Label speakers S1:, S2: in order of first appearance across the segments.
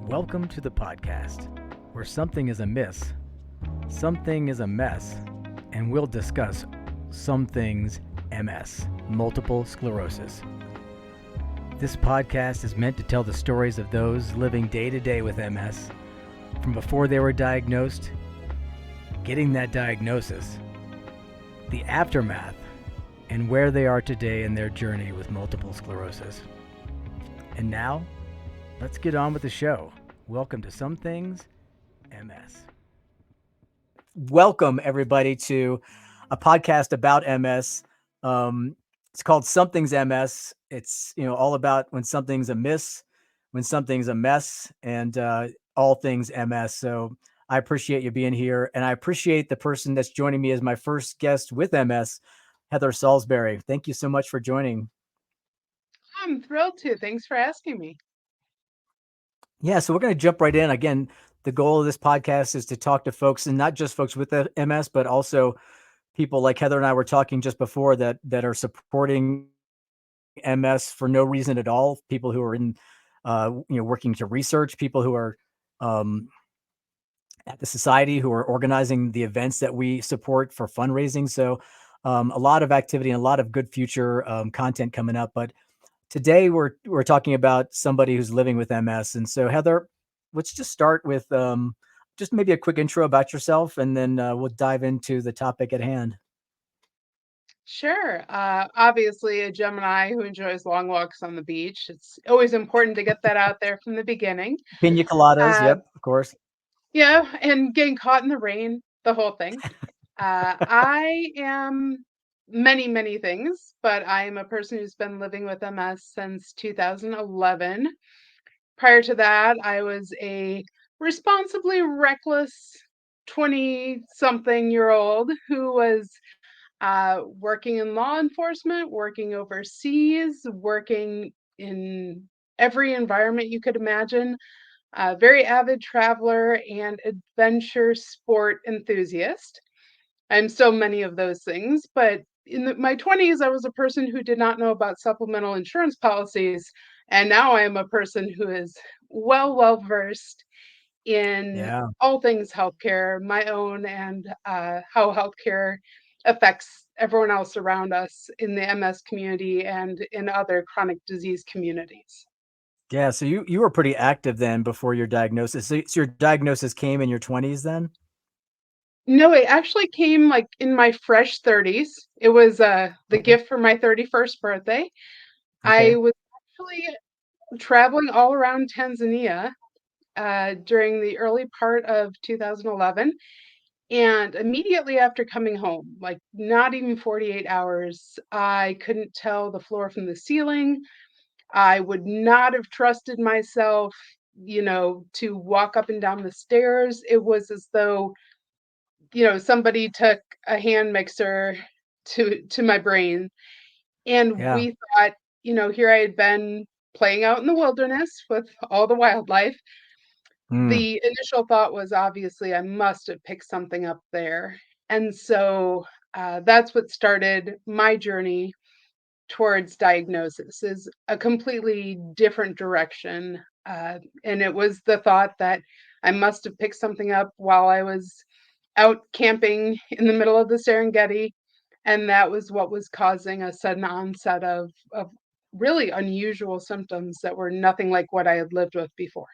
S1: Welcome to the podcast where something is amiss, something is a mess, and we'll discuss some things MS, multiple sclerosis. This podcast is meant to tell the stories of those living day to day with MS, from before they were diagnosed, getting that diagnosis, the aftermath, and where they are today in their journey with multiple sclerosis. And now, let's get on with the show. Welcome to Some Things MS. Welcome, everybody, to a podcast about MS. It's called Some Things MS. It's all about when something's amiss, when something's a mess, and all things MS. So I appreciate you being here, and I appreciate the person that's joining me as my first guest with MS, Heather Salisbury. Thank you so much for joining.
S2: I'm thrilled to. Thanks for asking me.
S1: Yeah, so we're going to jump right in. Again, the goal of this podcast is to talk to folks, and not just folks with the MS, but also people like Heather and I were talking just before that are supporting MS for no reason at all. People who are in, working to research, people who are at the society who are organizing the events that we support for fundraising. So a lot of activity and a lot of good future content coming up. But today we're talking about somebody who's living with MS. And so Heather, let's just start with just maybe a quick intro about yourself, and then we'll dive into the topic at hand.
S2: Sure. Obviously, a Gemini who enjoys long walks on the beach. It's always important to get that out there from the beginning.
S1: Pina coladas,
S2: Uh,
S1: yep, of course.
S2: yeah, and getting caught in the rain, the whole thing. I am many, many things, but I am a person who's been living with MS since 2011. Prior to that, I was a responsibly reckless 20-something-year-old who was working in law enforcement, working overseas, working in every environment you could imagine. A very avid traveler and adventure sport enthusiast. I'm so many of those things, but in my 20s, I was a person who did not know about supplemental insurance policies. And now I am a person who is well versed in
S1: Yeah.
S2: all things healthcare, my own, and how healthcare affects everyone else around us in the MS community and in other chronic disease communities.
S1: Yeah. So you were pretty active then before your diagnosis. So your diagnosis came in your 20s then?
S2: No, it actually came like in my fresh 30s. It was the
S1: Okay.
S2: gift for my 31st birthday. I
S1: Okay.
S2: was actually traveling all around Tanzania during the early part of 2011. And immediately after coming home, like not even 48 hours, I couldn't tell the floor from the ceiling. I would not have trusted myself, to walk up and down the stairs. It was as though, somebody took a hand mixer to my brain. And
S1: Yeah.
S2: we thought, here I had been playing out in the wilderness with all the wildlife.
S1: Mm.
S2: The initial thought was obviously I must have picked something up there. And so that's what started my journey towards diagnosis, is a completely different direction. And it was the thought that I must have picked something up while I was out camping in the middle of the Serengeti. And that was what was causing a sudden onset of really unusual symptoms that were nothing like what I had lived with before.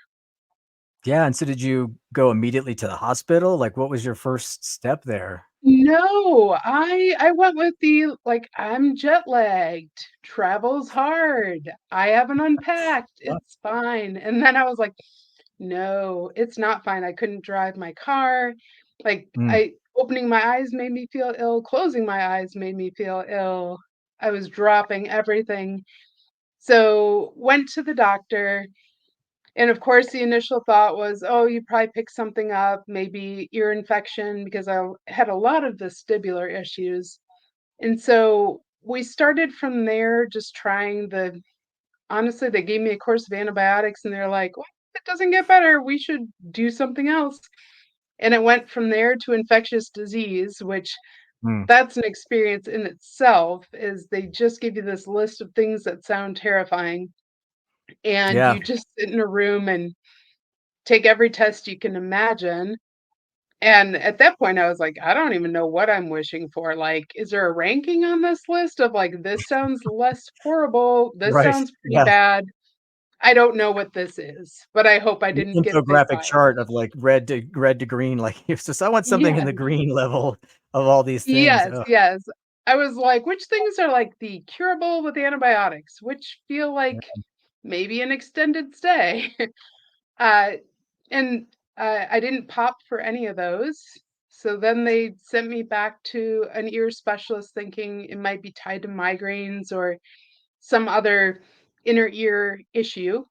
S1: Yeah. And so did you go immediately to the hospital? Like, what was your first step there?
S2: No, I went with the, like, "I'm jet lagged, travel's hard, I haven't unpacked,
S1: What?
S2: it's fine," and then I was like, "No, it's not fine." I couldn't drive my car, like,
S1: Mm.
S2: I opening my eyes made me feel ill, closing my eyes made me feel ill, I was dropping everything. So, went to the doctor, and of course, the initial thought was, "Oh, you probably picked something up, maybe ear infection," because I had a lot of vestibular issues. And so we started from there, just trying honestly, they gave me a course of antibiotics and they're like, well, if it doesn't get better, we should do something else. And it went from there to infectious disease, which
S1: Mm.
S2: that's an experience in itself, is they just give you this list of things that sound terrifying. And
S1: Yeah.
S2: you just sit in a room and take every test you can imagine. And at that point, I was like, I don't even know what I'm wishing for. Like, is there a ranking on this list of like, this sounds less horrible, this
S1: Right.
S2: sounds pretty
S1: Yeah.
S2: bad. I don't know what this is, but I hope I
S1: An
S2: didn't get bit
S1: infographic
S2: by it.
S1: chart of like red to green. Like, so I want something in
S2: Yeah.
S1: the green level of all these things.
S2: Yes,
S1: Ugh.
S2: yes. I was like, which things are like the curable with antibiotics, which feel like maybe an extended stay. uh, and I didn't pop for any of those. So then they sent me back to an ear specialist thinking it might be tied to migraines or some other inner ear issue.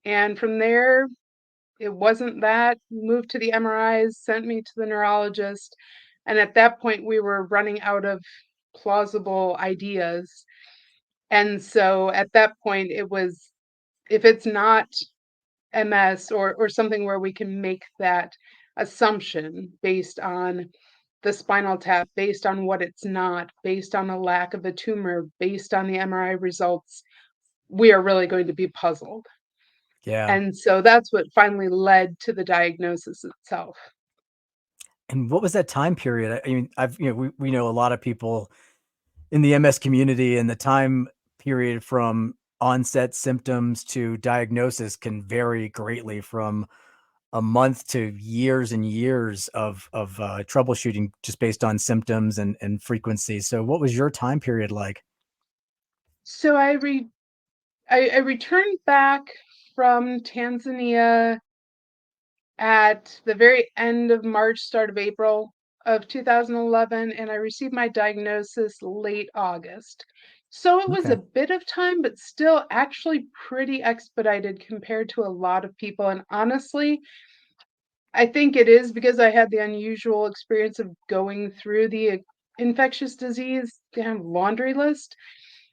S2: And from there, it wasn't that. Moved to the MRIs, sent me to the neurologist. And at that point, we were running out of plausible ideas. And so at that point, it was if it's not MS or something where we can make that assumption based on the spinal tap, based on what it's not, based on a lack of a tumor, based on the MRI results, we are really going to be puzzled.
S1: Yeah.
S2: And so that's what finally led to the diagnosis itself.
S1: And what was that time period? I mean, we know a lot of people in the MS community, and the time period from onset symptoms to diagnosis can vary greatly from a month to years and years of troubleshooting just based on symptoms and frequency. So what was your time period like?
S2: So I returned back from Tanzania at the very end of March, start of April of 2011, and I received my diagnosis late August. So it was
S1: Okay.
S2: a bit of time, but still actually pretty expedited compared to a lot of people. And honestly, I think it is because I had the unusual experience of going through the infectious disease kind of laundry list,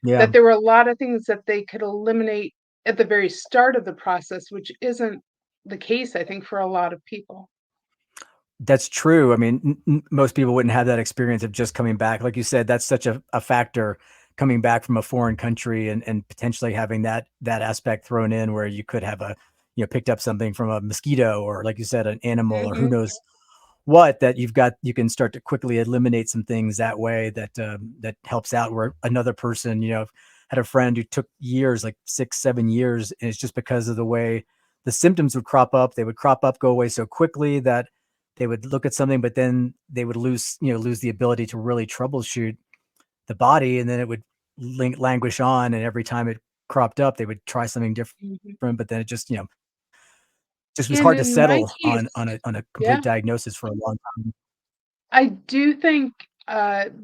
S1: Yeah.
S2: that there were a lot of things that they could eliminate at the very start of the process, which isn't the case, I think, for a lot of people.
S1: That's true. I mean, most people wouldn't have that experience of just coming back. Like you said, that's such a factor, coming back from a foreign country and potentially having that aspect thrown in where you could have picked up something from a mosquito, or like you said, an animal, or who
S2: Mhm,
S1: knows what, that you can start to quickly eliminate some things that way, that helps out. Where another person, had a friend who took years, like 6 7 years, and it's just because of the way the symptoms would crop up. They would crop up, go away so quickly that they would look at something, but then they would lose the ability to really troubleshoot the body, and then it would languish on. And every time it cropped up, they would try something
S2: mhm.
S1: different, but then it just was
S2: And
S1: hard to
S2: in my
S1: settle on
S2: case,
S1: a complete
S2: yeah,
S1: diagnosis for a long time.
S2: I do think,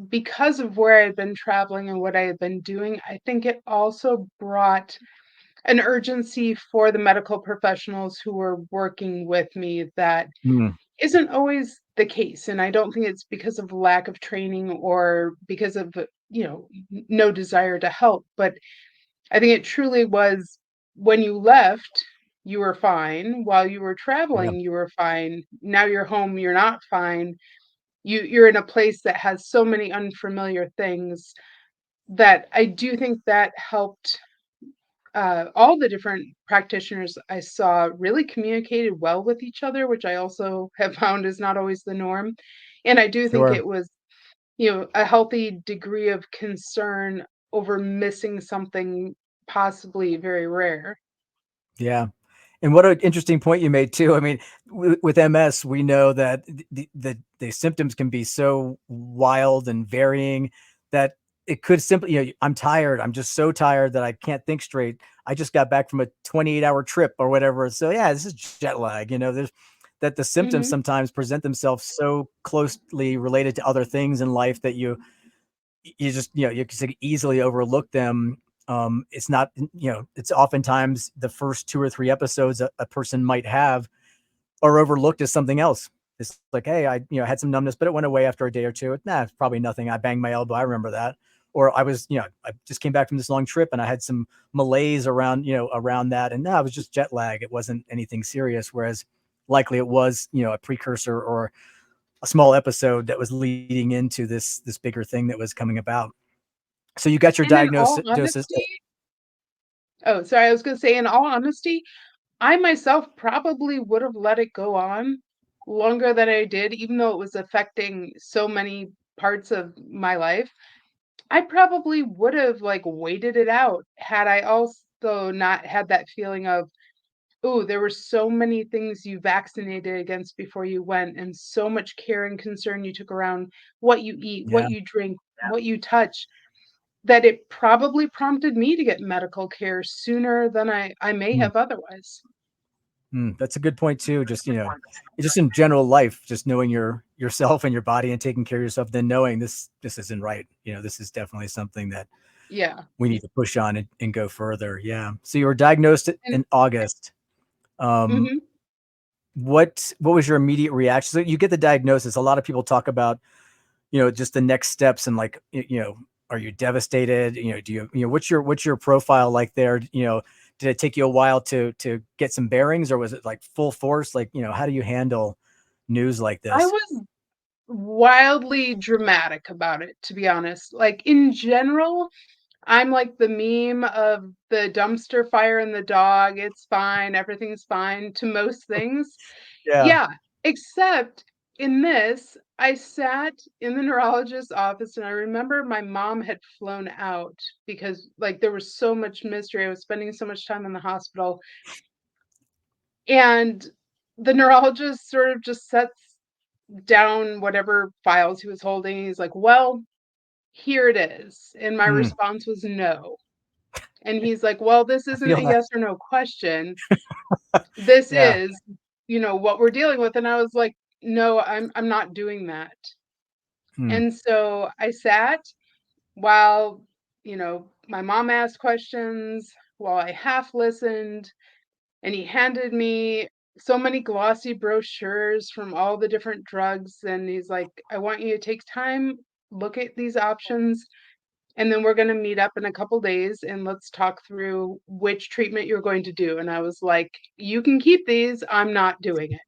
S2: because of where I'd been traveling and what I had been doing, I think it also brought an urgency for the medical professionals who were working with me that
S1: Mm,
S2: isn't always the case. And I don't think it's because of lack of training or because of, no desire to help, but I think it truly was when you left, you were fine. While you were
S1: yeah,
S2: traveling, you were fine. Now you're home, you're not fine. You're in a place that has so many unfamiliar things that I do think that helped. All the different practitioners I saw really communicated well with each other, which I also have found is not always the norm. And I do think
S1: sure.
S2: it was, a healthy degree of concern over missing something possibly very rare.
S1: Yeah. And what an interesting point you made too. I mean, with MS, we know that the symptoms can be so wild and varying that it could simply, I'm tired. I'm just so tired that I can't think straight. I just got back from a 28-hour trip or whatever. So yeah, this is jet lag. There's that the symptoms
S2: Mhm,
S1: sometimes present themselves so closely related to other things in life that you just you can easily overlook them. It's not, it's oftentimes the first 2 or 3 episodes a person might have are overlooked as something else. It's like, hey, I had some numbness, but it went away after a day or two. Nah, it's probably nothing. I banged my elbow. I remember that. Or I just came back from this long trip and I had some malaise around that, and no, it was just jet lag. It wasn't anything serious. Whereas likely it was, a precursor or a small episode that was leading into this bigger thing that was coming about. So you got your
S2: and in
S1: diagnosis.
S2: all honesty, oh, sorry, I was gonna say, in all honesty, I myself probably would have let it go on longer than I did, even though it was affecting so many parts of my life. I probably would have, like, waited it out had I also not had that feeling of, "Ooh, there were so many things you vaccinated against before you went, and so much care and concern you took around what you eat, what
S1: Yeah.
S2: you drink, what you touch," that it probably prompted me to get medical care sooner than I may
S1: Mm,
S2: have otherwise.
S1: that's a good point too. Just, just in general life, just knowing yourself and your body and taking care of yourself, then knowing this isn't right. This is definitely something that
S2: Yeah.
S1: we need to push on and go further. Yeah. So you were diagnosed
S2: And
S1: in August. Um,
S2: mhm.
S1: what was your immediate reaction? So you get the diagnosis. A lot of people talk about, just the next steps and like, are you devastated? Do what's your profile like there? Did it take you a while to get some bearings, or was it like full force? Like, how do you handle news like
S2: I
S1: this?
S2: was wildly dramatic about it, to be honest. Like, in general, I'm like the meme of the dumpster fire and the dog, "It's fine, everything's fine," to most things.
S1: Yeah.
S2: Yeah, except in this, I sat in the neurologist's office, and I remember my mom had flown out because, like, there was so much mystery, I was spending so much time in the hospital, and the neurologist sort of just sets down whatever files he was holding, he's like, "Well, here it is," and my
S1: Mm,
S2: response was, "No." And he's like, "Well, this
S1: I
S2: isn't
S1: feel
S2: a
S1: that.
S2: yes or no question. This
S1: Yeah.
S2: is, what we're dealing with." And I was like, "No, I'm not doing that."
S1: Mm,
S2: And so I sat while, my mom asked questions, while I half listened, and he handed me so many glossy brochures from all the different drugs, and he's like, "I want you to take time, look at these options, and then we're gonna meet up in a couple days and let's talk through which treatment you're going to do." And I was like, "You can keep these, I'm not doing it."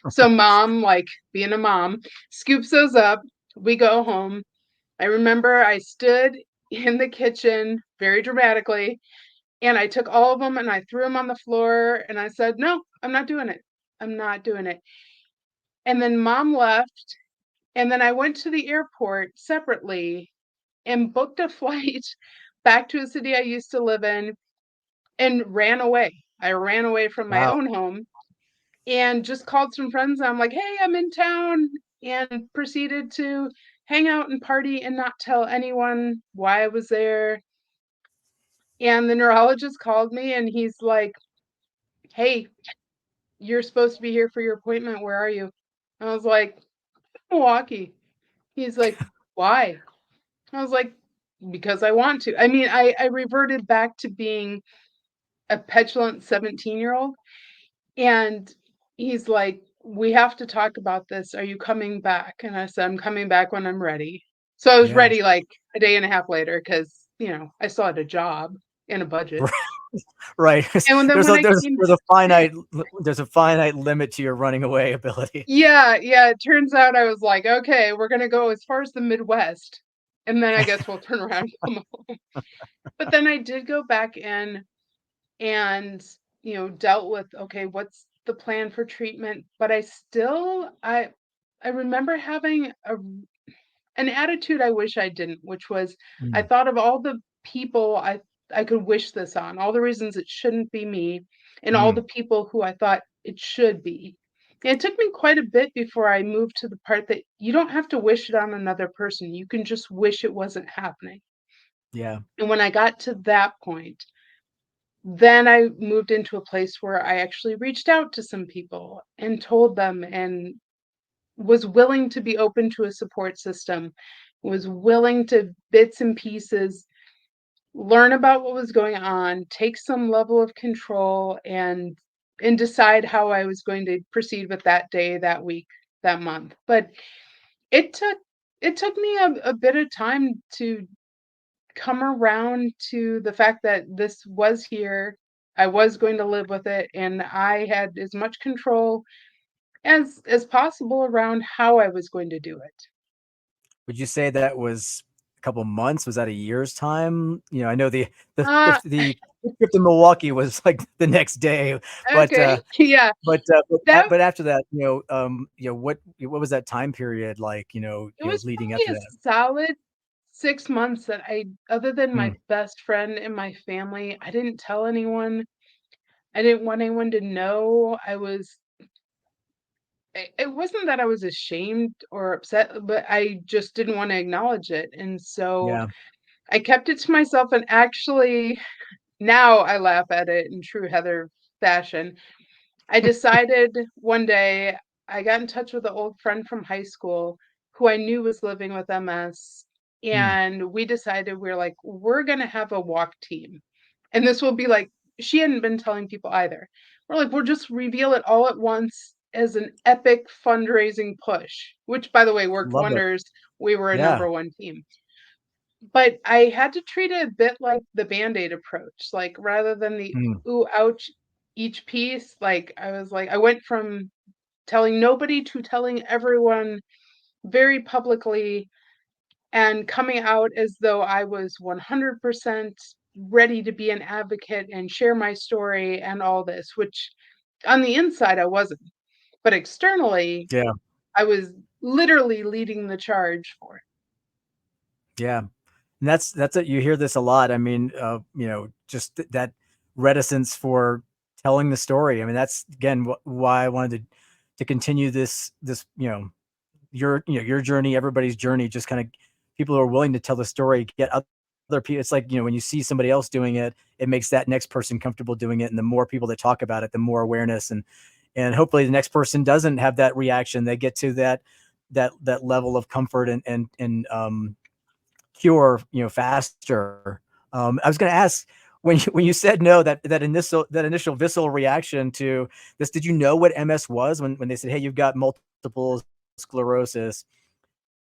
S2: So mom, like being a mom, scoops those up. We go home. I remember I stood in the kitchen very dramatically and I took all of them and I threw them on the floor and I said, "No, I'm not doing it. I'm not doing it." And then mom left. And then I went to the airport separately and booked a flight back to a city I used to live in and ran away. I ran away from my
S1: wow.
S2: own home and just called some friends. I'm like, "Hey, I'm in town," and proceeded to hang out and party and not tell anyone why I was there. And the neurologist called me and he's like, "Hey, you're supposed to be here for your appointment. Where are you?" I was like, "Milwaukee." He's like, "Why?" I was like, "Because I want to." I mean, I reverted back to being a petulant 17-year-old, and he's like, "We have to talk about this. Are you coming back?" And I said, "I'm coming back when I'm ready." So I was
S1: Yeah.
S2: ready like a day and a half later because, I still had a job and a budget.
S1: Right.
S2: And then
S1: There's
S2: when
S1: a
S2: I
S1: there's
S2: came
S1: there's a finite there's a finite limit to your running away ability.
S2: Yeah, yeah, it turns out I was like, "Okay, we're gonna go as far as the Midwest, and then I guess we'll turn around and come home." But then I did go back in and, dealt with, okay, what's the plan for treatment? But I remember having an attitude I wish I didn't, which was I
S1: Mm,
S2: thought of all the people I could wish this on, all the reasons it shouldn't be me, and all
S1: mm,
S2: the people who I thought it should be. And it took me quite a bit before I moved to the part that you don't have to wish it on another person. You can just wish it wasn't happening.
S1: yeah.
S2: And when I got to that point, then I moved into a place where I actually reached out to some people and told them and was willing to be open to a support system, was willing to bits and pieces learn about what was going on, take some level of control and decide how I was going to proceed with that day, that week, that month. But it took it took me a bit of time to come around to the fact that this was here. I was going to live with it and I had as much control as possible around how I was going to do it.
S1: Would you say that was a couple months? Was that a year's time? I know the the the
S2: Uh,
S1: the trip to Milwaukee was like the next day, but
S2: Okay, yeah. That
S1: but after that, what was that time period like?
S2: it was
S1: Leading up to
S2: probably a
S1: that.
S2: solid 6 months that I other than
S1: Mm,
S2: my best friend and my family, I didn't tell anyone. I didn't want anyone to know. It wasn't that I was ashamed or upset, but I just didn't wanna acknowledge it, and so
S1: yeah.
S2: I kept it to myself, and actually, now I laugh at it in true Heather fashion. I decided one day I got in touch with an old friend from high school who I knew was living with MS,
S1: Mm,
S2: and we decided we're like, "We're gonna have a walk team." And this will be like she hadn't been telling people either. We're like, "We'll just reveal it all at once as an epic fundraising push," which, by the way, worked
S1: love it.
S2: wonders. We were a
S1: Yeah.
S2: number 1 team. But I had to treat it a bit like the Band-Aid approach, like, rather than the
S1: Mm,
S2: "ooh, ouch" each piece, like, I went from telling nobody to telling everyone very publicly and coming out as though I was 100% ready to be an advocate and share my story and all this, which on the inside I wasn't, but externally,
S1: yeah.
S2: I was literally leading the charge for it.
S1: Yeah. And that's it. You hear this a lot. I mean, just that reticence for telling the story. I mean, that's again why I wanted to continue this your journey, everybody's journey. Just kind of people who are willing to tell the story, get other people. It's like when you see somebody else doing it, it makes that next person comfortable doing it, and the more people that talk about it, the more awareness and hopefully the next person doesn't have that reaction. They get to that level of comfort and cure, faster. I was going to ask when you said no, that initial visceral reaction to this, did you know what MS was when they said, "Hey, you've got multiple sclerosis"?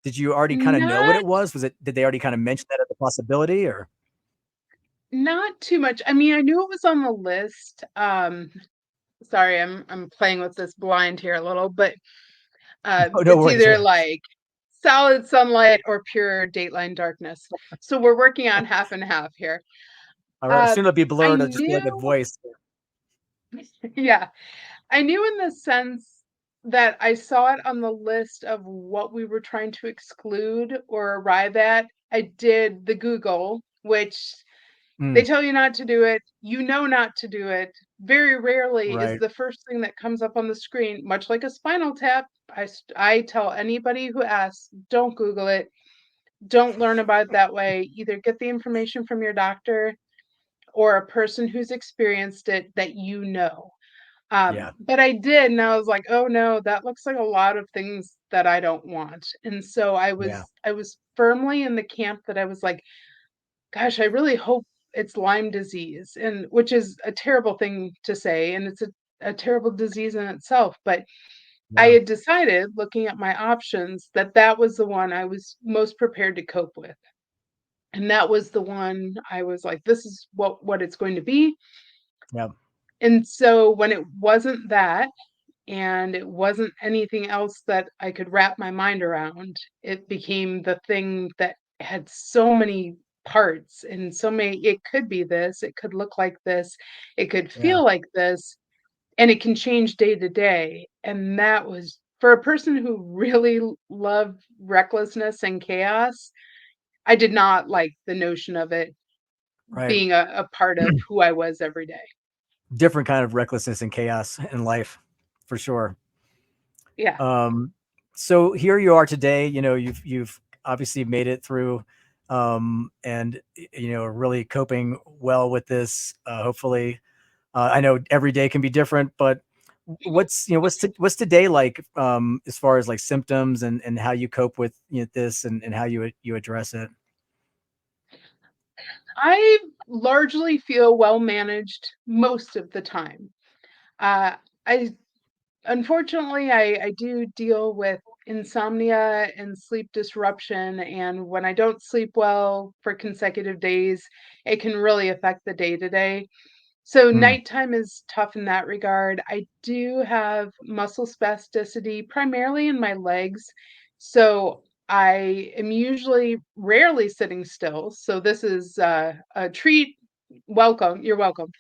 S1: Did you already kind of know what
S2: Not
S1: it was? Did they already kind of mention that as a possibility, or?
S2: not too much. I mean, I knew it was on the list. Sorry, I'm playing with this blind here a little, but
S1: Oh, no
S2: it's
S1: worries.
S2: either
S1: Yeah.
S2: like solid sunlight or pure dateline darkness. So we're working on half and half here.
S1: All right.
S2: Uh,
S1: Soon it'll be
S2: I
S1: blurred. It'll just be
S2: knew,
S1: like a voice.
S2: yeah, I knew in the sense that I saw it on the list of what we were trying to exclude or arrive at. I did the Google, which they
S1: Mm,
S2: tell you not to do it. You know not to do it. Very rarely is
S1: right.
S2: the first thing that comes up on the screen, much like a spinal tap. I tell anybody who asks, don't Google it. Don't learn about it that way. Either get the information from your doctor or a person who's experienced it that you know.
S1: Yeah.
S2: But I did, and I was like, "Oh no, that looks like a lot of things that I don't want." And so
S1: Yeah.
S2: I was firmly in the camp that I was like, "Gosh, I really hope it's Lyme disease," and which is a terrible thing to say, and it's a terrible disease in itself. But I
S1: Yeah.
S2: had decided, looking at my options, that that was the one I was most prepared to cope with. And that was the one I was like, "This is what it's going to be."
S1: Yeah.
S2: And so when it wasn't that, and it wasn't anything else that I could wrap my mind around, it became the thing that had so many parts and so many it could be this, it could look like this, it could
S1: Yeah.
S2: feel like this, and it can change day to day. And that was for a person who really loved recklessness and chaos, I did not like the notion of it
S1: Right.
S2: being a part of who I was every day.
S1: Different kind of recklessness and chaos in life, for sure.
S2: Yeah.
S1: Um, so here you are today. You've obviously made it through, and really coping well with this. Hopefully, I know every day can be different, but what's today like, as far as like symptoms and how you cope with this and how you address it.
S2: I largely feel well managed most of the time. Uh, I unfortunately I do deal with insomnia and sleep disruption, and when I don't sleep well for consecutive days, it can really affect the day to day. So
S1: Mm,
S2: nighttime is tough in that regard. I do have muscle spasticity primarily in my legs. So I am usually rarely sitting still. So this is a treat welcome, you're welcome,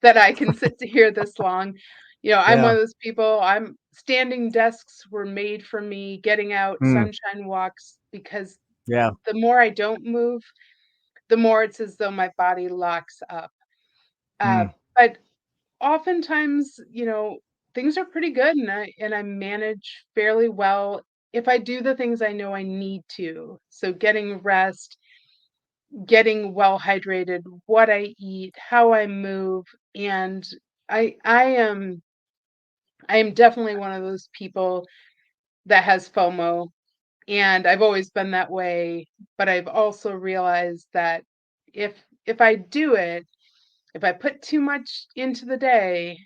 S2: that I can sit to hear this long. I'm one
S1: Yeah.
S2: of those people, standing desks were made for me, getting out,
S1: Mm,
S2: sunshine walks, because
S1: yeah.
S2: the more I don't move, the more it's as though my body locks up. Uh,
S1: Mm,
S2: but oftentimes, things are pretty good, and I manage fairly well if I do the things I know I need to. So getting rest, getting well hydrated, what I eat, how I move, and I I am I am definitely one of those people that has FOMO, and I've always been that way, but I've also realized that if if I do it, if I put too much into the day,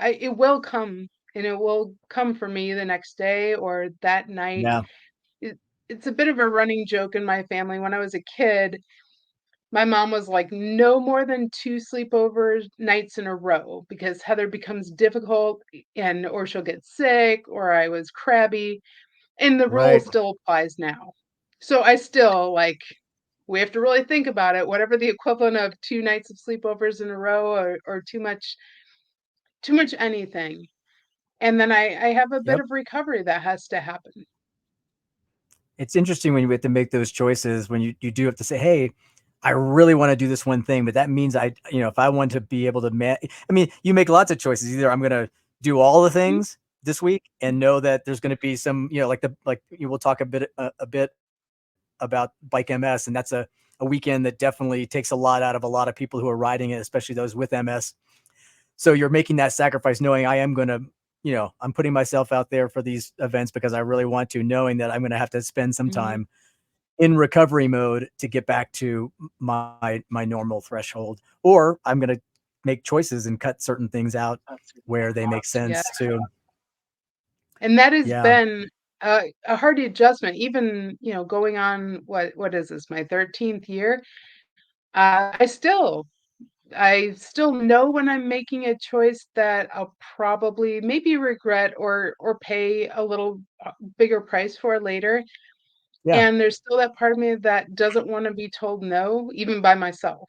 S2: it will come, and it will come for me the next day or that night.
S1: yeah.
S2: It, it's a bit of a running joke in my family. When I was a kid, my mom was like, no more than two sleepover nights in a row because Heather becomes difficult and or she'll get sick or I was crabby. And the rule
S1: Right.
S2: still applies now. So I still like we have to really think about it. Whatever the equivalent of two nights of sleepovers in a row or too much anything. And then I have a bit
S1: Yep.
S2: of recovery that has to happen.
S1: It's interesting when you have to make those choices when you do have to say, hey, I really want to do this one thing, but that means if I want to be able to I mean, you make lots of choices. Either I'm going to do all the
S2: Mhm.
S1: things this week and know that there's going to be some, like you will talk a bit about bike MS, and that's a weekend that definitely takes a lot out of a lot of people who are riding it, especially those with MS. So you're making that sacrifice knowing I am going to, I'm putting myself out there for these events because I really want to, knowing that I'm going to have to spend some
S2: Mhm.
S1: time in recovery mode to get back to my normal threshold, or I'm going to make choices and cut certain things out where they make
S2: Yeah.
S1: sense to.
S2: And that has
S1: Yeah.
S2: been a hard adjustment. Even, going on what is this, my 13th year? I still know when I'm making a choice that I'll probably maybe regret or pay a little bigger price for later.
S1: Yeah.
S2: And there's still that part of me that doesn't want to be told no, even by myself.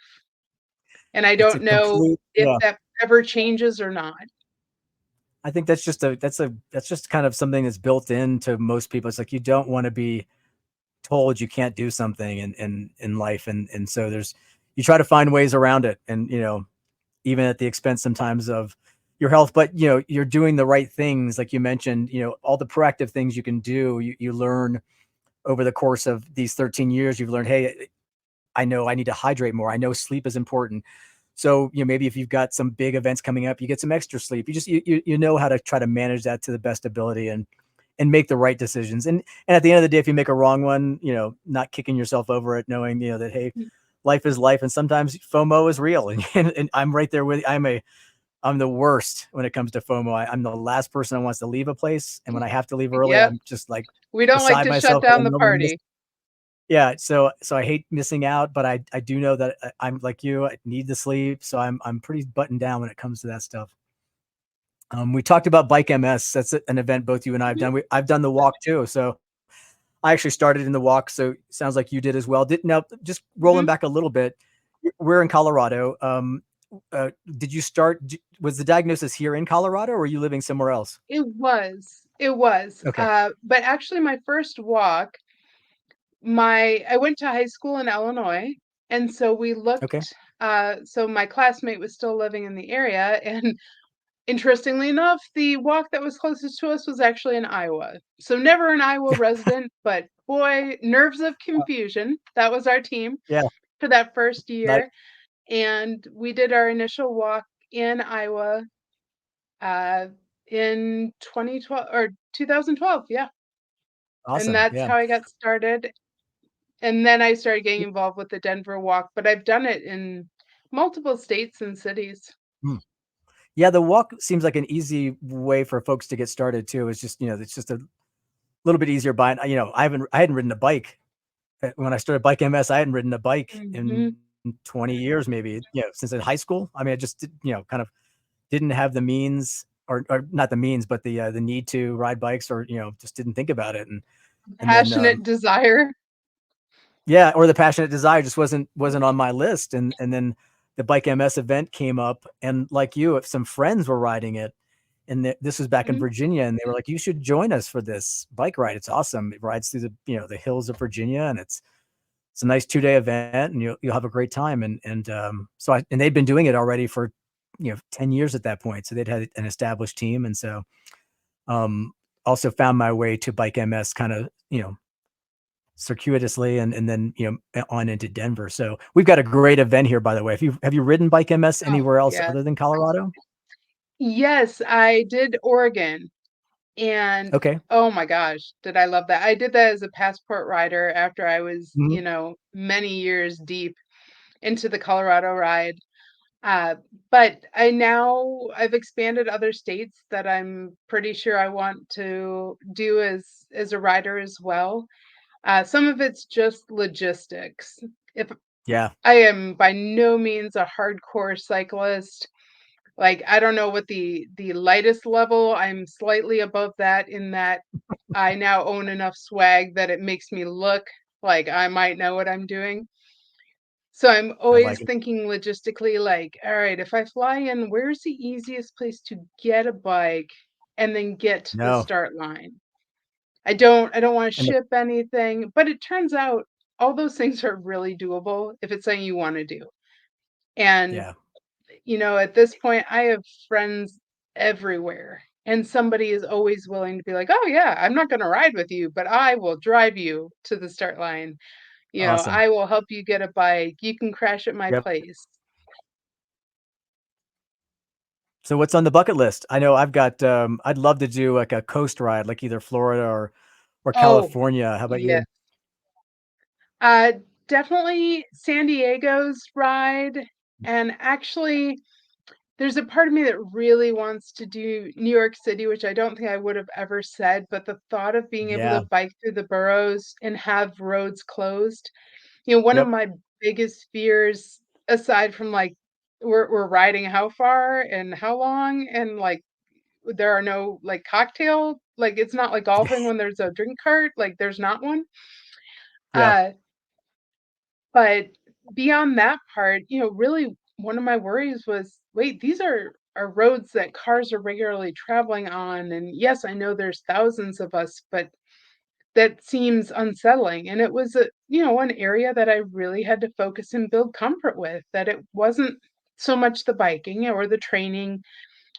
S2: And I
S1: It's a
S2: don't know
S1: complete,
S2: if
S1: yeah.
S2: that ever changes or not.
S1: I think that's just kind of something that's built into most people. It's like you don't want to be told you can't do something in life, and so you try to find ways around it, and even at the expense sometimes of your health, but you're doing the right things. Like you mentioned, all the proactive things you can do, you learn over the course of these 13 years. You've learned, hey, I know I need to hydrate more. I know sleep is important. So, maybe if you've got some big events coming up, you get some extra sleep. You know how to try to manage that to the best ability, and make the right decisions. And at the end of the day, if you make a wrong one, not kicking yourself over it, knowing, that, hey, life is life. And sometimes FOMO is real. And I'm right there with, I'm the worst when it comes to FOMO. I'm the last person that wants to leave a place. And when I have to leave early,
S2: Yep.
S1: I'm just like
S2: We don't like
S1: beside
S2: to shut
S1: myself. 'Cause
S2: down
S1: I
S2: the
S1: know I'm gonna miss.
S2: party.
S1: Yeah. So I hate missing out, but I do know that I'm like you, I need the sleep. So I'm pretty buttoned down when it comes to that stuff. We talked about bike MS. That's an event both you and I have
S2: Mhm,
S1: done. I've done the walk too. So I actually started in the walk. So sounds like you did as well. Now just rolling
S2: mhm.
S1: back a little bit. We're in Colorado. Did you start? Was the diagnosis here in Colorado, or were you living somewhere else?
S2: It was.
S1: Okay.
S2: But actually my first walk, I went to high school in Illinois, and so we
S1: Okay.
S2: looked, so my classmate was still living in the area, and interestingly enough, the walk that was closest to us was actually in Iowa. So never an Iowa resident, but boy, nerves of confusion. That was our team
S1: Yeah.
S2: for that first
S1: Nice.
S2: year, and we did our initial walk in Iowa, uh, in 2012 or 2012, yeah, and
S1: Awesome.
S2: that's
S1: Yeah.
S2: how I got started, and then I started getting involved with the Denver walk, but I've done it in multiple states and cities.
S1: Mm. Yeah. The walk seems like an easy way for folks to get started too. It's just, it's just a little bit easier. But I hadn't ridden a bike when I started bike MS. I hadn't ridden a bike
S2: Mhm.
S1: in 20 years, maybe, since in high school. I mean, I just, kind of didn't have the means, or not the means, but the need to ride bikes, or, just didn't think about it. And then,
S2: Passionate desire.
S1: yeah, or the passionate desire just wasn't on my list. And then the Bike MS event came up, and like you, if some friends were riding it, and this was back in
S2: Mhm.
S1: Virginia, and they were like, "You should join us for this bike ride. It's awesome. It rides through the hills of Virginia, and it's a nice 2-day event, and you'll have a great time." And they'd been doing it already for 10 years at that point, so they'd had an established team, and so um, also found my way to Bike MS kind of circuitously, and then on into Denver. So we've got a great event here, by the way. Have you ridden Bike MS
S2: Oh,
S1: anywhere else
S2: yeah.
S1: other than Colorado?
S2: Yes, I did Oregon, and
S1: Okay.
S2: oh my gosh, did I love that. I did that as a passport rider after I was,
S1: Mhm.
S2: many years deep into the Colorado ride. Uh, but I've expanded other states that I'm pretty sure I want to do as a rider as well. Some of it's just logistics. If
S1: Yeah,
S2: I am by no means a hardcore cyclist, like I don't know what the lightest level. I'm slightly above that in that I now own enough swag that it makes me look like I might know what I'm doing. So I'm
S1: I like
S2: always
S1: it.
S2: thinking logistically, like, all right, if I fly in, where's the easiest place to get a bike and then get to the
S1: No,
S2: start line? I don't want to
S1: and
S2: ship anything, but it turns out all those things are really doable if it's something you want to do. And
S1: yeah,
S2: at this point, I have friends everywhere. And somebody is always willing to be like, oh, yeah, I'm not going to ride with you, but I will drive you to the start line.
S1: awesome.
S2: I will help you get a bike. You can crash at my
S1: Yep.
S2: place.
S1: So what's on the bucket list? I know I'd love to do like a coast ride, like either Florida or
S2: Oh,
S1: California. How about
S2: yeah.
S1: you?
S2: Uh, Definitely San Diego's ride. And actually, there's a part of me that really wants to do New York City, which I don't think I would have ever said, but the thought of being able
S1: Yeah.
S2: to bike through the boroughs and have roads closed, one of
S1: Yep.
S2: my biggest fears, aside from like we're riding how far and how long, and like there are no like cocktail, like it's not like golfing when there's a drink cart, like there's not one.
S1: Yeah.
S2: Uh, but beyond that part, really one of my worries was, wait, these are roads that cars are regularly traveling on. And yes, I know there's thousands of us, but that seems unsettling. And it was one area that I really had to focus and build comfort with, that it wasn't so much the biking or the training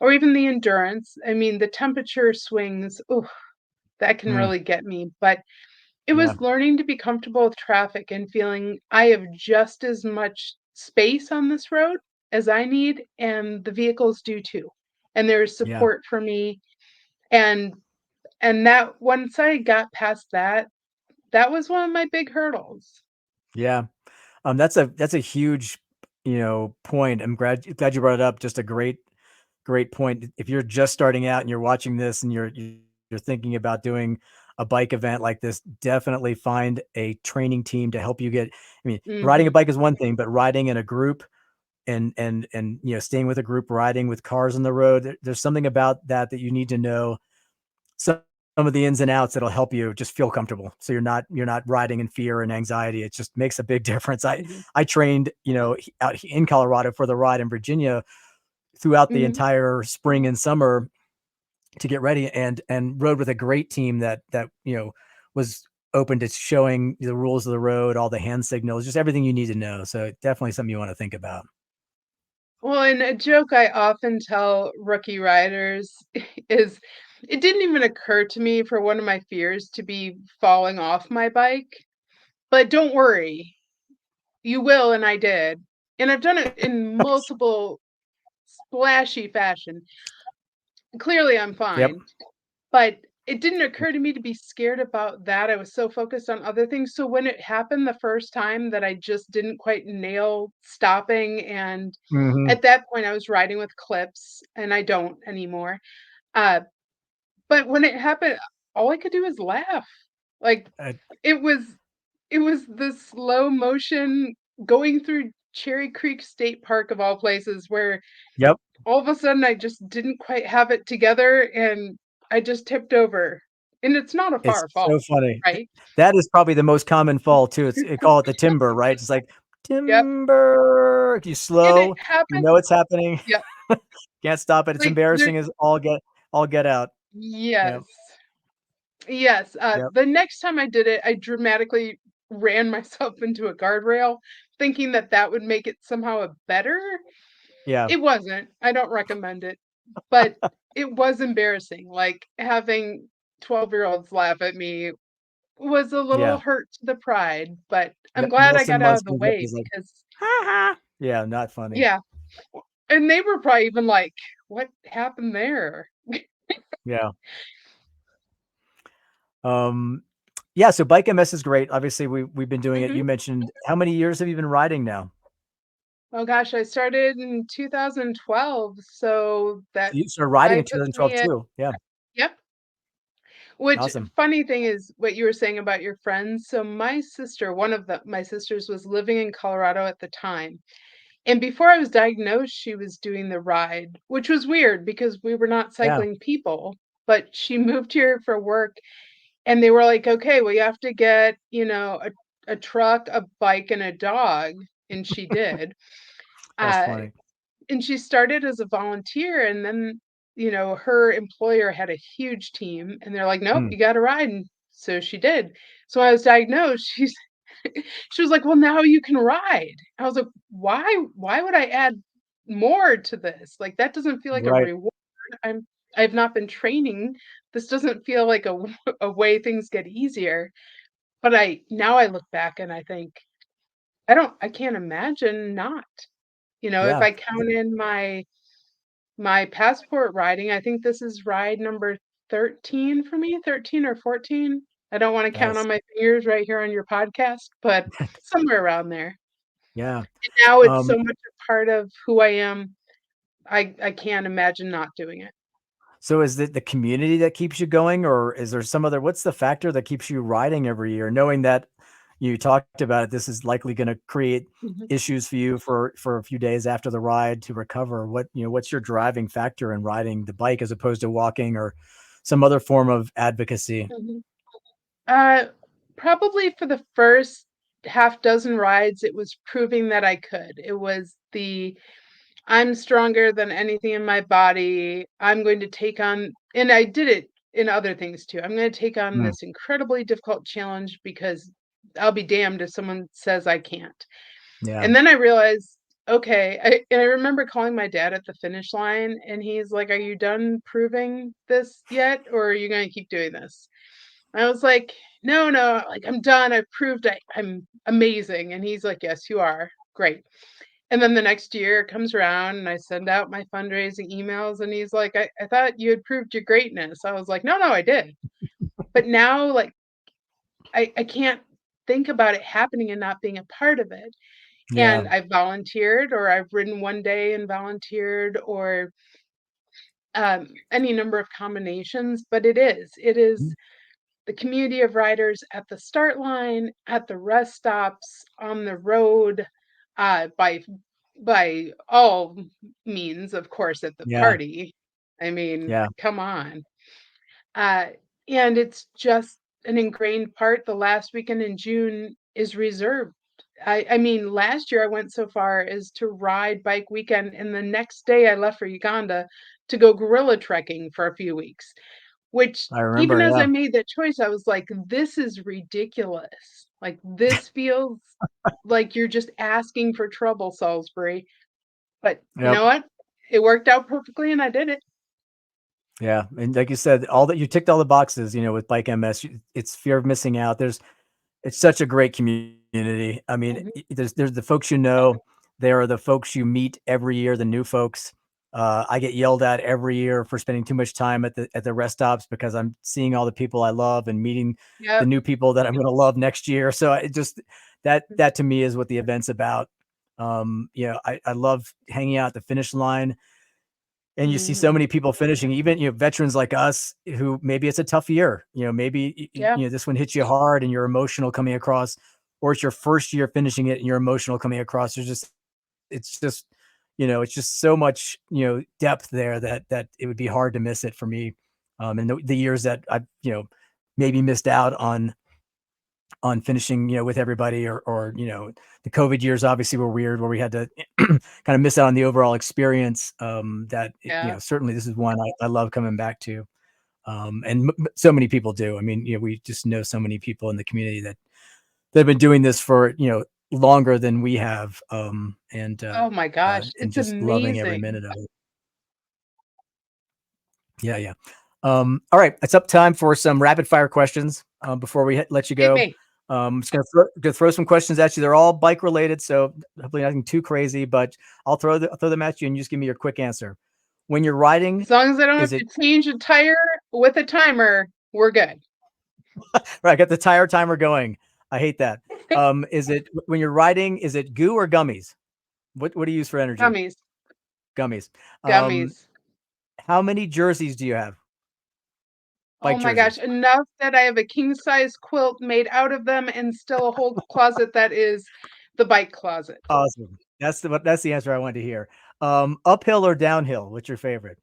S2: or even the endurance. I mean, the temperature swings, ooh, that can
S1: Mm,
S2: really get me. But it
S1: yeah.
S2: was learning to be comfortable with traffic and feeling I have just as much space on this road as I need, and the vehicles do too. And there's
S1: Yeah.
S2: support for me. And that once I got past that, that was one of my big hurdles.
S1: Yeah. That's a huge, point. I'm glad you brought it up. Just a great point. If you're just starting out and you're watching this and you're thinking about doing a bike event like this, definitely find a training team to help you get. I mean, riding a
S2: Mhm.
S1: bike is one thing, but riding in a group and staying with a group, riding with cars on the road, there's something about that you need to know some of the ins and outs that'll help you just feel comfortable. So you're not riding in fear and anxiety. It just makes a big difference. I
S2: Mhm.
S1: I trained, out in Colorado for the ride in Virginia throughout the
S2: Mhm.
S1: entire spring and summer to get ready, and rode with a great team that was open to showing the rules of the road, all the hand signals, just everything you need to know. So definitely something you want to think about.
S2: Well, and a joke I often tell rookie riders is it didn't even occur to me for one of my fears to be falling off my bike. But don't worry, you will, and I did. And I've done it in multiple splashy fashion. Clearly, I'm
S1: Yep.
S2: fine, but it didn't occur to me to be scared about that. I was so focused on other things. So when it happened the first time that I just didn't quite nail stopping, and
S1: Mhm.
S2: at that point I was riding with clips, and I don't anymore. Uh, but when it happened, all I could do was laugh. Like
S1: Uh,
S2: it was it was the slow motion going through Cherry Creek State Park of all places where
S1: yep.
S2: all of a sudden I just didn't quite have it together and I just tipped over. And it's not a
S1: It's
S2: far
S1: so
S2: fall,
S1: funny.
S2: right?
S1: That is probably the most common fall too. They call it the timber, right? It's like
S2: Yep,
S1: timber. You
S2: and it
S1: slow, you
S2: happened.
S1: know it's happening.
S2: Yep,
S1: Can't stop it. It's
S2: like, there
S1: embarrassing as all get out. Yep.
S2: yes. Yes,
S1: Yep.
S2: the next time I did it, I dramatically ran myself into a guardrail, thinking that that would make it somehow a better.
S1: Yeah.
S2: It wasn't, I don't recommend it, but it was embarrassing, like, having 12-year-olds laugh at me was a little
S1: Yeah.
S2: hurt to the pride, but I'm
S1: That
S2: glad I
S1: Nelson
S2: got out
S1: Muntz
S2: of the
S1: comes up,
S2: way
S1: he's like,
S2: because
S1: "Ha ha." Yeah, not funny.
S2: yeah, and they were probably even like, "What happened there?"
S1: Yeah. Um, yeah, so Bike MS is great. Obviously, we've been doing it.
S2: Mhm.
S1: You mentioned how many years have you been riding now?
S2: Oh gosh, I started in 2012, so
S1: So
S2: that
S1: you started riding
S2: probably
S1: in
S2: puts
S1: 2012
S2: me at
S1: too. Yeah.
S2: yep. Which
S1: Awesome.
S2: funny thing is what you were saying about your friends. So my sister, one of my sisters was living in Colorado at the time. And before I was diagnosed, she was doing the ride, which was weird because we were not
S1: Yeah.
S2: cycling people, but she moved here for work and they were like, "Okay, well you have to get, a truck, a bike and a dog." And she did.
S1: That's
S2: Uh
S1: funny.
S2: and she started as a volunteer and then, her employer had a huge team and they're like, "Nope,
S1: Mm,
S2: you gotta ride." And so she did. So when I was diagnosed, she was like, "Well, now you can ride." I was like, Why would I add more to this? Like that doesn't feel like a
S1: right.
S2: reward. I've not been training. This doesn't feel like a way things get easier." But I look back and I think, I can't imagine not. If
S1: Yeah.
S2: I count in my passport riding, I think this is ride number 13 for me, 13 or 14. I don't wanna count
S1: That's
S2: on my fingers right here on your podcast, but somewhere around there.
S1: yeah.
S2: And now it's
S1: Um,
S2: so much a part of who I am, I can't imagine not doing it.
S1: so is it the community that keeps you going, or is there some other what's the factor that keeps you riding every year, knowing that you talked about it, this is likely gonna create
S2: Mhm,
S1: issues for you for a few days after the ride to recover? What's your driving factor in riding the bike as opposed to walking or some other form of advocacy?
S2: mhm. Uh, Probably for the first half dozen rides, it was proving that I could. It was I'm stronger than anything in my body. I'm going to take on, and I did it in other things too. I'm going to take on
S1: Mm,
S2: this incredibly difficult challenge because I'll be damned if someone says I can't.
S1: yeah,
S2: And then I realized, okay, I remember calling my dad at the finish line and he's like, "Are you done proving this yet? Or are you going to keep doing this?" I was like, "No, no, like I'm done. I've proved I'm amazing." And he's like, "Yes, you are. Great." And then the next year comes around and I send out my fundraising emails and he's like, I thought you had proved your greatness." I was like, "No, no, I did." But now like I can't think about it happening and not being a part of it.
S1: yeah,
S2: And I've volunteered or I've ridden one day and volunteered or any number of combinations, but it is
S1: mm,
S2: the community of riders at the start line, at the rest stops, on the road, by all means, of course, at the
S1: yeah,
S2: party. I mean,
S1: yeah,
S2: come on. Uh, and it's just an ingrained part. The last weekend in June is reserved. I mean, last year I went so far as to ride bike weekend, and the next day I left for Uganda to go gorilla trekking for a few weeks. Which
S1: I
S2: even
S1: remember,
S2: as
S1: yeah,
S2: I made that choice, I was like, "This is ridiculous." Like, this feels like you're just asking for trouble, Salisbury. But you
S1: yep,
S2: know what? It worked out perfectly and I did it.
S1: yeah, and like you said, all that you ticked all the boxes, with Bike MS, it's fear of missing out. It's such a great community. I mean,
S2: Mhm.
S1: there's the folks you know, there are the folks you meet every year, the new folks. I get yelled at every year for spending too much time at the rest stops because I'm seeing all the people I love and meeting the
S2: Yep.
S1: new people that I'm gonna love next year. So it just that to me is what the event's about. I love hanging out at the finish line and you see so
S2: Mhm.
S1: many people finishing, even, veterans like us who maybe it's a tough year, maybe,
S2: Yeah.
S1: this one hits you hard and you're emotional coming across, or it's your first year finishing it and you're emotional coming across. It's just, it's just so much, depth there that it would be hard to miss it for me. And the years that I've, maybe missed out on on finishing, with everybody, or the COVID years obviously were weird, where we had to kind of miss out on the overall experience.
S2: Yeah.
S1: Certainly this is one I love coming back to. And so many people do. I mean, we just know so many people in the community that have been doing this for, longer than we have.
S2: Oh my gosh,
S1: And
S2: it's
S1: just loving every
S2: amazing.
S1: minute of it. Yeah, yeah. All right, it's up time for some rapid fire questions before we let you
S2: Hit
S1: go.
S2: me.
S1: I'm just gonna throw some questions at you. They're all bike related, so hopefully nothing too crazy. But I'll throw them at you, and you just give me your quick answer. When you're riding,
S2: As long as I don't have
S1: is
S2: to
S1: it
S2: change a tire with a timer, we're good.
S1: right? I got the tire timer going. I hate that. Is it when you're riding? Is it goo or gummies? What do you use for energy?
S2: Gummies,
S1: Gummies. Um,
S2: gummies.
S1: how many jerseys do you have?
S2: Oh
S1: Bike
S2: my gosh,
S1: jerseys.
S2: enough that I have a king size quilt made out of them and still a whole closet that is the bike closet.
S1: Awesome. That's the answer I wanted to hear. Uphill or downhill? What's your favorite?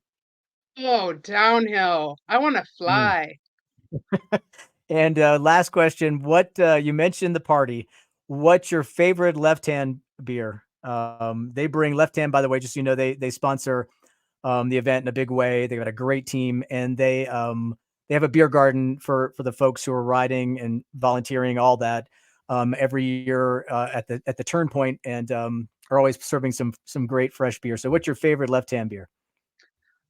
S2: Oh, downhill. I wanna
S1: Mm.
S2: fly.
S1: And last question: what you mentioned the party? What's your favorite left hand beer? They bring left hand, by the way, just so you know, they sponsor the event in a big way. They got a great team, and they have a beer garden for the folks who are riding and volunteering, all that, every year at the turn point, and are always serving some great fresh beer. So, what's your favorite left hand beer?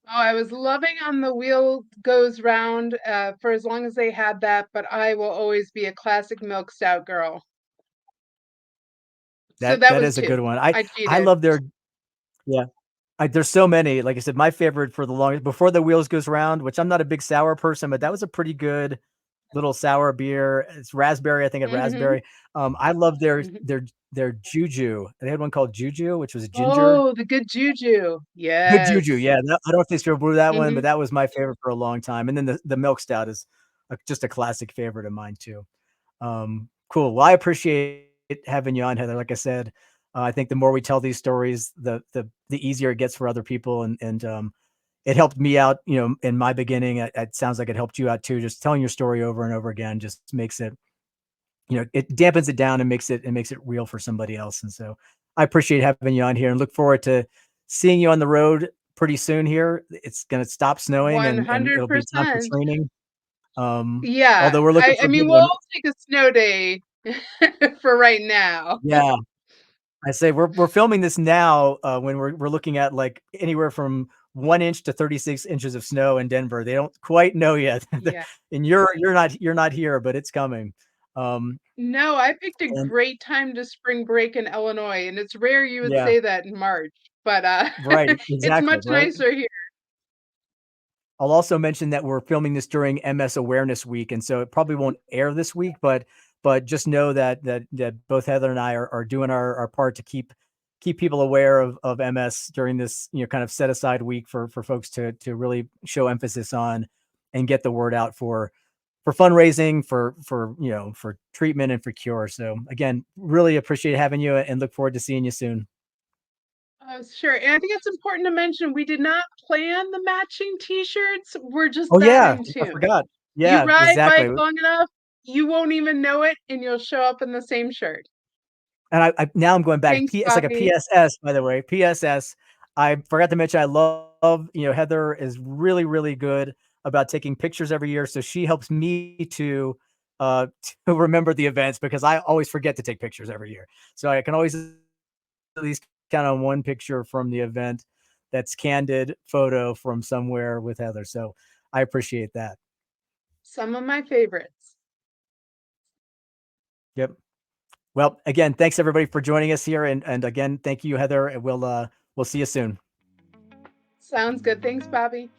S2: Oh, I was loving On the Wheel Goes Round, for as long as they had that, but I will always be a classic milk stout girl. So that
S1: That
S2: was
S1: is a good
S2: 2.
S1: one.
S2: I
S1: I
S2: cheated.
S1: love their yeah. There's so many. Like I said, my favorite for the longest before the wheels goes round, which I'm not a big sour person, but that was a pretty good little sour beer. It's raspberry, I think, at
S2: Mhm,
S1: raspberry. I love
S2: mhm.
S1: their juju. They had one called juju, which was ginger.
S2: Oh, the good juju.
S1: Good juju,
S2: Yes.
S1: yeah. I don't know if they still brew that one, but
S2: Mhm.
S1: that was my favorite for a long time. And then the milk stout is just a classic favorite of mine too. Cool. Well, I appreciate having you on, Heather. Like I said, I think the more we tell these stories, the easier it gets for other people, and it helped me out, in my beginning. It sounds like it helped you out too. Just telling your story over and over again just makes it, it dampens it down and makes it real for somebody else. And so I appreciate having you on here and look forward to seeing you on the road pretty soon here. It's going to stop snowing and it'll be time for
S2: 100%.
S1: training.
S2: Yeah,
S1: Although we're looking
S2: I
S1: for a
S2: mean,
S1: good
S2: we'll
S1: one.
S2: all take a snow day for right now.
S1: Yeah. I say we're filming this now, when we're looking at like anywhere from 1 inch to 36 inches of snow in Denver. They don't quite know yet.
S2: Yeah.
S1: And you're not here, but it's coming. Um,
S2: No, I picked a
S1: and
S2: great time to spring break in Illinois, and it's rare you would
S1: yeah,
S2: say that in March, but,
S1: right,
S2: it's
S1: exactly,
S2: much
S1: right.
S2: nicer here.
S1: I'll also mention that we're filming this during MS Awareness Week, and so it probably won't air this week, but just know that both Heather and I are doing our part to keep people aware of MS during this, kind of set aside week for folks to really show emphasis on and get the word out for fundraising, for treatment and for cure. So again, really appreciate having you and look forward to seeing you soon.
S2: Sure, and I think it's important to mention we did not plan the matching T-shirts, we're just
S1: Oh
S2: that
S1: yeah,
S2: in
S1: I
S2: tune.
S1: forgot.
S2: You
S1: Yeah,
S2: ride bike
S1: exactly.
S2: long enough, you won't even know it, and you'll show up in the same shirt.
S1: And I now I'm going back.
S2: Thanks,
S1: It's like a
S2: Bobby.
S1: PSS, by the way. PSS. I forgot to mention I love, Heather is really, really good about taking pictures every year. So she helps me uh to remember the events because I always forget to take pictures every year. So I can always at least count on one picture from the event that's candid photo from somewhere with Heather. So I appreciate that.
S2: Some of my favorites.
S1: Yep. Well, again, thanks everybody for joining us here. And again, thank you, Heather. And we'll see you soon.
S2: Sounds good. Thanks, Bobby.